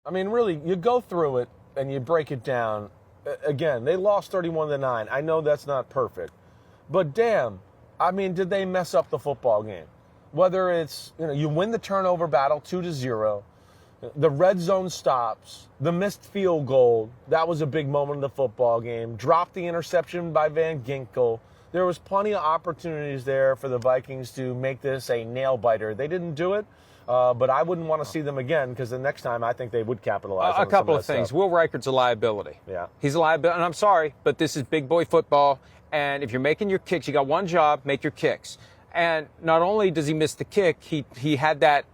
I mean, really, you go through it and you break it down. Again, they lost 31-9. I know that's not perfect. But damn, I mean, did they mess up the football game? Whether it's, you win the turnover battle 2-0, the red zone stops, the missed field goal, that was a big moment in the football game. Dropped the interception by Van Ginkel. There was plenty of opportunities there for the Vikings to make this a nail-biter. They didn't do it, but I wouldn't want to see them again because the next time I think they would capitalize on a couple of things. stuff. Will Reichard's a liability. Yeah. He's a liability, and I'm sorry, but this is big boy football, and if you're making your kicks, you got one job, make your kicks. And not only does he miss the kick, he had that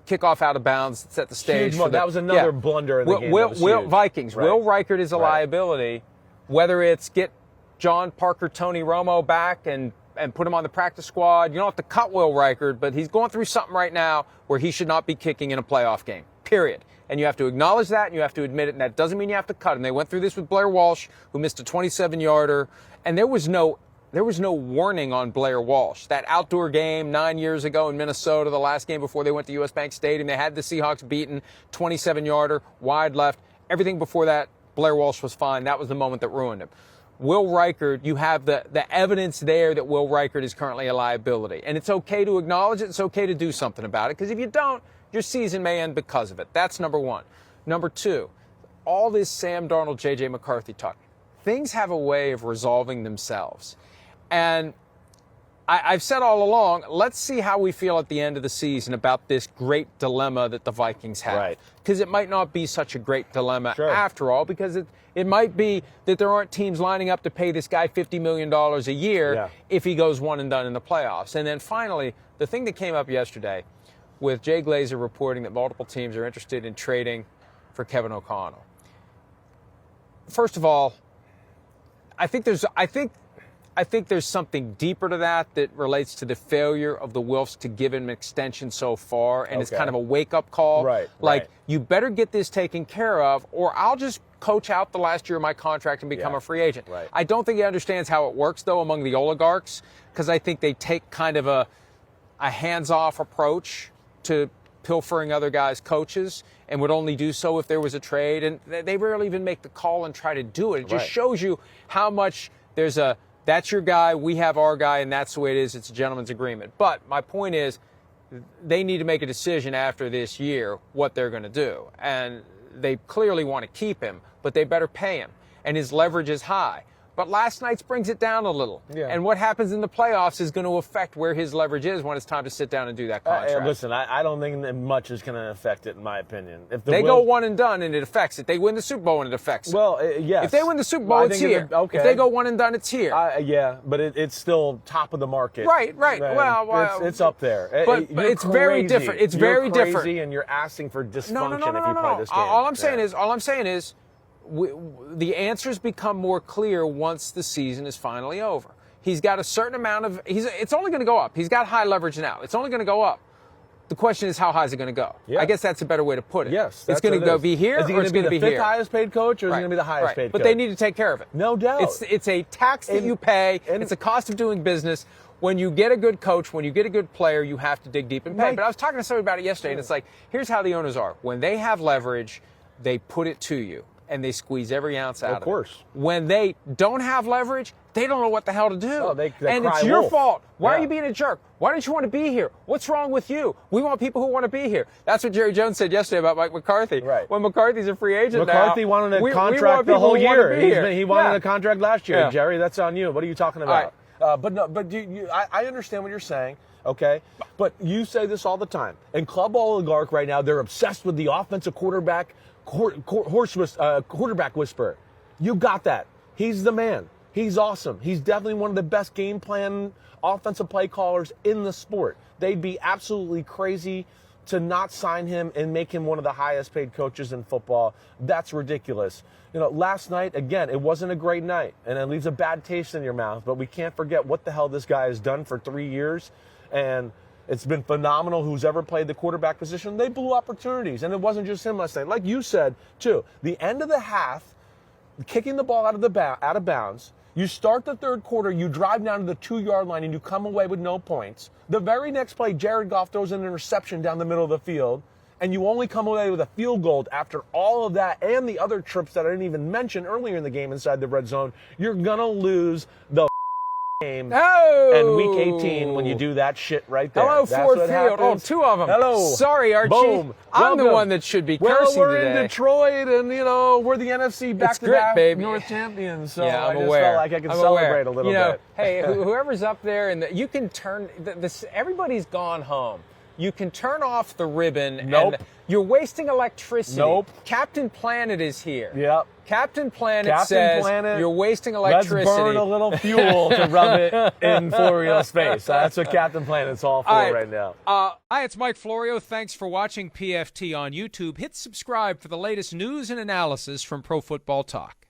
kickoff out of bounds, set the stage. That was another blunder in the game. Vikings. Right. Will Reichard is a liability, whether it's get John Parker, Tony Romo back and put him on the practice squad. You don't have to cut Will Reichard, but he's going through something right now where he should not be kicking in a playoff game, period. And you have to acknowledge that, and you have to admit it, and that doesn't mean you have to cut him. They went through this with Blair Walsh, who missed a 27-yarder, and there was no warning on Blair Walsh. That outdoor game 9 years ago in Minnesota, the last game before they went to U.S. Bank Stadium, they had the Seahawks beaten, 27-yarder, wide left. Everything before that, Blair Walsh was fine. That was the moment that ruined him. Will Reichard, you have the evidence there that Will Reichard is currently a liability. And it's okay to acknowledge it. It's okay to do something about it. Because if you don't, your season may end because of it. That's number one. Number two, all this Sam Darnold, J.J. McCarthy talk, things have a way of resolving themselves. And I've said all along, let's see how we feel at the end of the season about this great dilemma that the Vikings have. Right. Because it might not be such a great dilemma after all, because it might be that there aren't teams lining up to pay this guy $50 million a year if he goes one and done in the playoffs. And then finally, the thing that came up yesterday with Jay Glazer reporting that multiple teams are interested in trading for Kevin O'Connell. First of all, I think there's something deeper to that relates to the failure of the Wilfs to give him an extension so far, and it's kind of a wake-up call. Right. You better get this taken care of, or I'll just coach out the last year of my contract and become a free agent. Right. I don't think he understands how it works, though, among the oligarchs, because I think they take kind of a hands-off approach to pilfering other guys' coaches and would only do so if there was a trade. And they rarely even make the call and try to do it. It just shows you how much there's that's your guy, we have our guy, and that's the way it is. It's a gentleman's agreement. But my point is, they need to make a decision after this year what they're going to do. And they clearly want to keep him, but they better pay him. And his leverage is high. But last night's brings it down a little. Yeah. And what happens in the playoffs is going to affect where his leverage is when it's time to sit down and do that contract. Listen, I don't think that much is going to affect it, in my opinion. If they go one and done and it affects it. They win the Super Bowl and it affects it. Well, yes. If they win the Super Bowl, it's here. If they go one and done, it's here. Yeah, but it's still top of the market. Right. Well, it's up there. But it's very different. It's very different. And you're asking for dysfunction if you play this game. All I'm saying is, the answers become more clear once the season is finally over. He's got a certain amount of it's only going to go up. He's got high leverage now. It's only going to go up. The question is, how high is it going to go? Yeah. I guess that's a better way to put it. Yes. It's going to be here, or it's going to be the fifth highest paid coach, or is it going to be the highest paid coach? But they need to take care of it. No doubt. It's a tax that you pay. It's a cost of doing business. When you get a good coach, when you get a good player, you have to dig deep and pay. But I was talking to somebody about it yesterday, and it's like, here's how the owners are. When they have leverage, they put it to you. And they squeeze every ounce out of it. Of course. When they don't have leverage, they don't know what the hell to do. Oh, they and cry it's your wolf. fault. Why are you being a jerk? Why don't you want to be here? What's wrong with you? We want people who want to be here. That's what Jerry Jones said yesterday about Mike McCarthy. Right. When McCarthy's a free agent McCarthy now, wanted a contract the whole year. He wanted a contract last year. Yeah. Jerry, that's on you. What are you talking about? Right. I understand what you're saying. Okay, but you say this all the time. And Club Oligarch right now, they're obsessed with the offensive quarterback. Quarterback whisperer. You got that. He's the man. He's awesome. He's definitely one of the best game plan offensive play callers in the sport. They'd be absolutely crazy to not sign him and make him one of the highest paid coaches in football. That's ridiculous. Last night, again, it wasn't a great night, and it leaves a bad taste in your mouth, but we can't forget what the hell this guy has done for 3 years, and it's been phenomenal. Who's ever played the quarterback position, they blew opportunities. And it wasn't just him last night. Like you said, too, the end of the half, kicking the ball out of bounds, you start the third quarter, you drive down to the 2-yard line, and you come away with no points. The very next play, Jared Goff throws an interception down the middle of the field, and you only come away with a field goal after all of that and the other trips that I didn't even mention earlier in the game inside the red zone, you're going to lose the game and week 18 when you do that shit right there. Hello, That's Ford what Field. happens. Oh, two of them. Hello. Sorry, Archie. Boom. I'm the Welcome. one that should be Well, cursing we're today. in Detroit, and we're the NFC back-to-back baby. North champions. So Yeah, I'm I just aware. felt like I could I'm celebrate aware. a little bit. Hey, whoever's up there, and you can turn this. Everybody's gone home. You can turn off the ribbon. Nope. And you're wasting electricity. Nope. Captain Planet is here. Yep. Captain Planet says you're wasting electricity. Let's burn a little fuel to rub it in Florio's face. That's what Captain Planet's all for right now. Hi, it's Mike Florio. Thanks for watching PFT on YouTube. Hit subscribe for the latest news and analysis from Pro Football Talk.